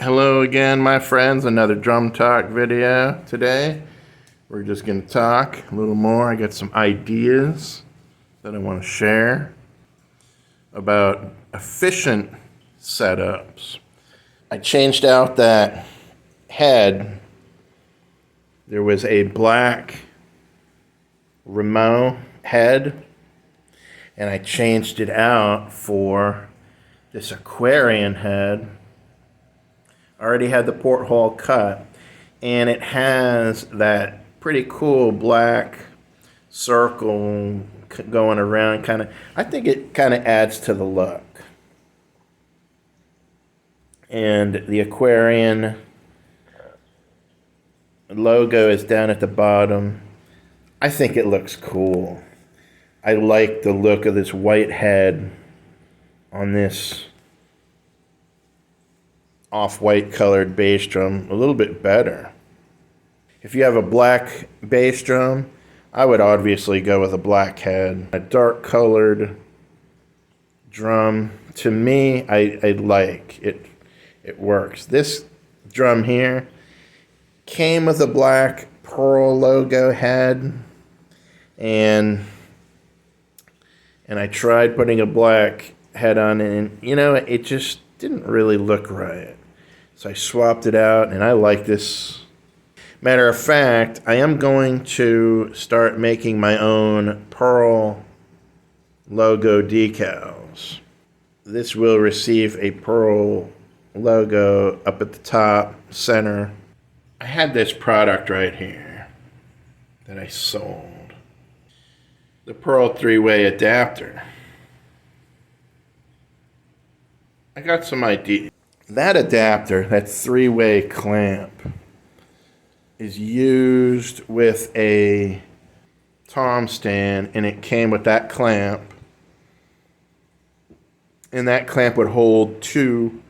Hello again, my friends. Another drum talk video today. We're just going to talk a little more. I got some ideas that I want to share about efficient setups. I changed out that head. There was a black Remo head, and I changed it out for this Aquarian head. I already had the porthole cut, and it has that pretty cool black circle going around. I think it kind of adds to the look. And the Aquarian logo is down at the bottom. I think it looks cool. I like the look of this white head on this off-white colored bass drum a little bit better. If you have a black bass drum, I would obviously go with a black head. A dark colored drum, to me, I like it. It works. This drum here came with a black Pearl logo head, and I tried putting a black head on it, and it just didn't really look right. So I swapped it out, and I like this. Matter of fact, I am going to start making my own Pearl logo decals. This will receive a Pearl logo up at the top center. I had this product right here that I sold. The Pearl 3-way adapter. I got some ideas. That adapter, that 3-way clamp, is used with a tom stand, and it came with that clamp. And that clamp would hold 2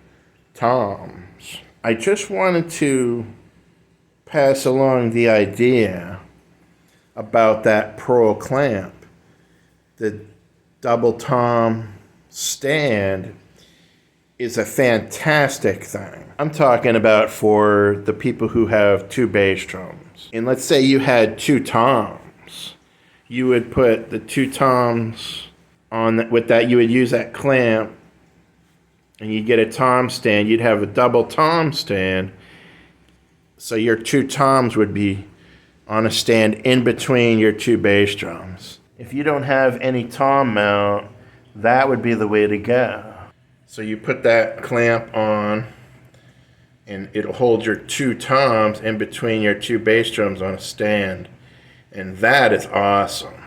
toms. I just wanted to pass along the idea about that Pearl clamp. The double tom stand is a fantastic thing. I'm talking about for the people who have 2 bass drums. And let's say you had 2 toms. You would put the 2 toms on with that. You would use that clamp, and you get a tom stand. You'd have a double tom stand. So your 2 toms would be on a stand in between your 2 bass drums. If you don't have any tom mount, that would be the way to go. So you put that clamp on, and it'll hold your 2 toms in between your 2 bass drums on a stand. And that is awesome.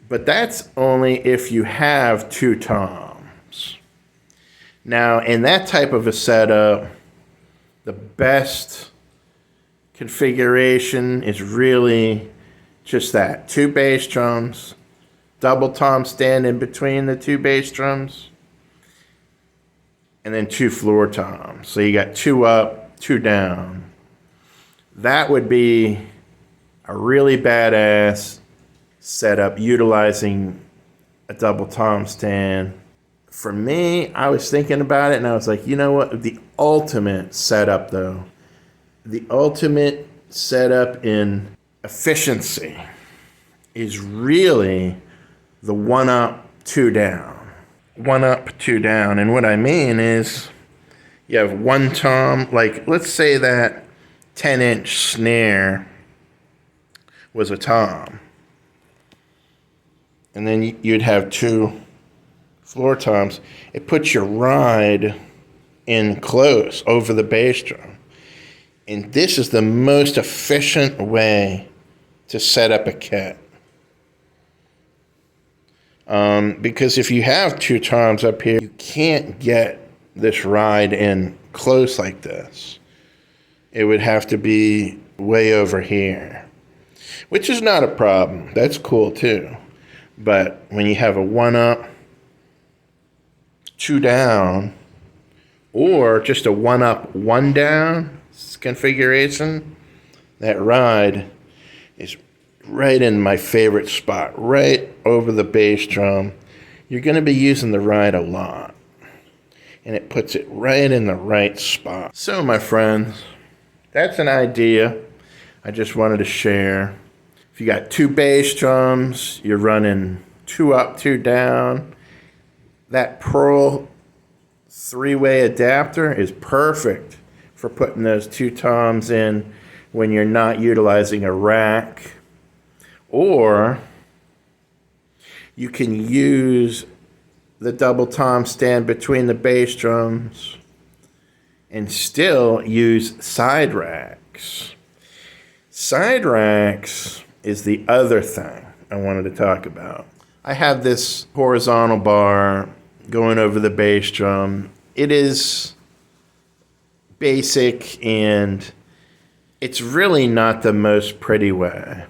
But that's only if you have 2 toms. Now, in that type of a setup, the best configuration is really just that. 2 bass drums, double tom stand in between the 2 bass drums, and then 2 floor toms. So you got 2 up, 2 down. That would be a really badass setup utilizing a double tom stand. For me, I was thinking about it, and I was like, you know what? The ultimate setup, though, the ultimate setup in efficiency is really the 1 up, 2 down. 1 up, 2 down. And what I mean is you have 1 tom, like let's say that 10-inch snare was a tom. And then you'd have 2 floor toms. It puts your ride in close over the bass drum. And this is the most efficient way to set up a kit. Because if you have 2 toms up here, you can't get this ride in close like this. It would have to be way over here, which is not a problem. That's cool too. But when you have a 1 up, 2 down, or just a 1 up, 1 down configuration, that ride is right in my favorite spot, right over the bass drum. You're going to be using the ride a lot. and it puts it right in the right spot. So, my friends, that's an idea I just wanted to share. If you got 2 bass drums, you're running 2 up, 2 down. That Pearl 3-way adapter is perfect for putting those 2 toms in when you're not utilizing a rack. Or you can use the double tom stand between the bass drums and still use side racks. Side racks is the other thing I wanted to talk about. I have this horizontal bar going over the bass drum. It is basic and it's really not the most pretty way.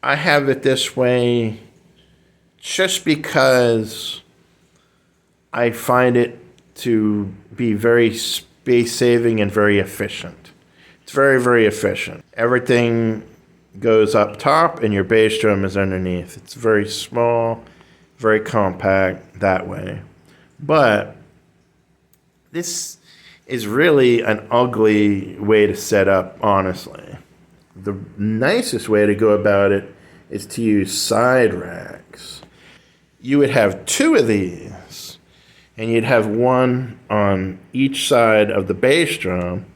I have it this way just because I find it to be very space saving and very efficient. It's very, very efficient. Everything goes up top and your bass drum is underneath. It's very small, very compact that way. But this is really an ugly way to set up, honestly. The nicest way to go about it is to use side racks. You would have 2 of these, and you'd have one on each side of the bass drum.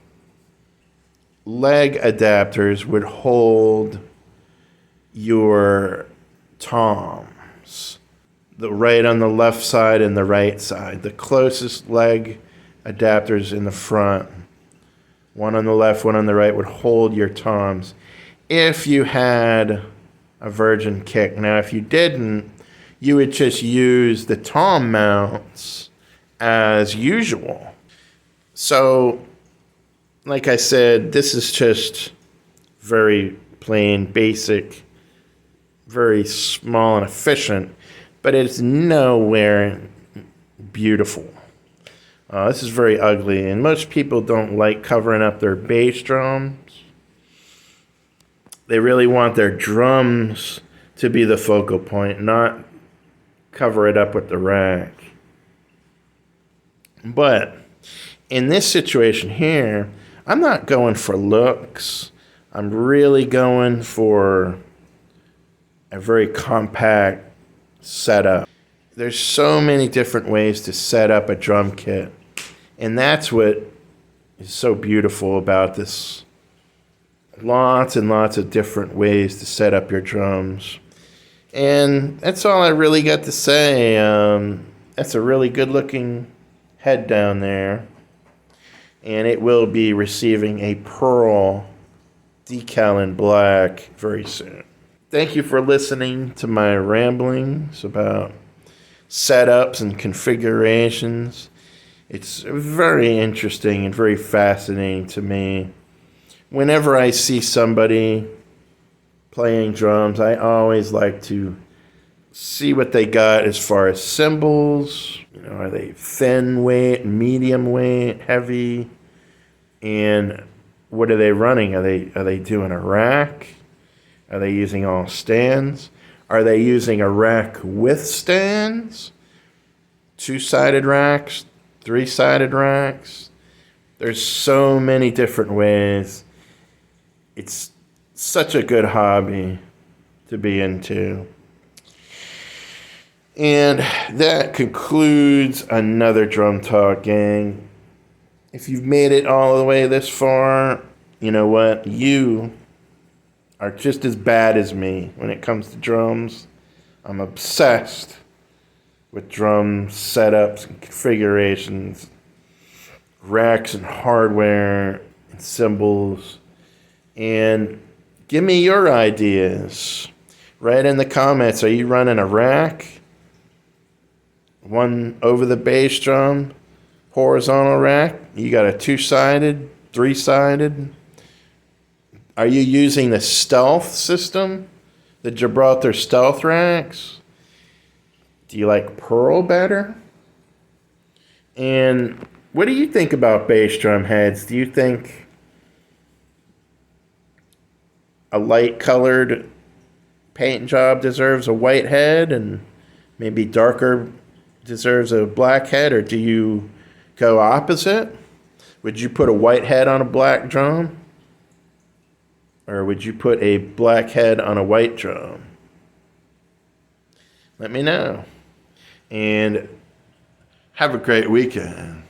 Leg adapters would hold your toms, the right on the left side and the right side. The closest leg adapters in the front, one on the left, one on the right, would hold your toms if you had a virgin kick. Now, if you didn't, you would just use the tom mounts as usual. So, like I said, this is just very plain, basic, very small and efficient, but it's nowhere beautiful. This is very ugly, and most people don't like covering up their bass drums. They really want their drums to be the focal point, not cover it up with the rack. But in this situation here, I'm not going for looks. I'm really going for a very compact setup. There's so many different ways to set up a drum kit. And that's what is so beautiful about this. Lots and lots of different ways to set up your drums. And that's all I really got to say. That's a really good looking head down there. And it will be receiving a Pearl decal in black very soon. Thank you for listening to my ramblings about setups and configurations. It's very interesting and very fascinating to me. Whenever I see somebody playing drums, I always like to see what they got as far as cymbals. You know, are they thin weight, medium weight, heavy? And what are they running? Are they doing a rack? Are they using all stands? Are they using a rack with stands? 2-sided racks? 3-sided racks? There's so many different ways. It's such a good hobby to be into. And that concludes another Drum Talk, gang. If you've made it all the way this far, you know what? You are just as bad as me when it comes to drums. I'm obsessed with drum setups and configurations, racks and hardware and cymbals. And give me your ideas. Write in the comments, are you running a rack? One over the bass drum, horizontal rack? You got a 2-sided, 3-sided? Are you using the Stealth system? The Gibraltar Stealth racks? Do you like Pearl better? And what do you think about bass drum heads? Do you think a light colored paint job deserves a white head and maybe darker deserves a black head? Or do you go opposite? Would you put a white head on a black drum? Or would you put a black head on a white drum? Let me know. And have a great weekend.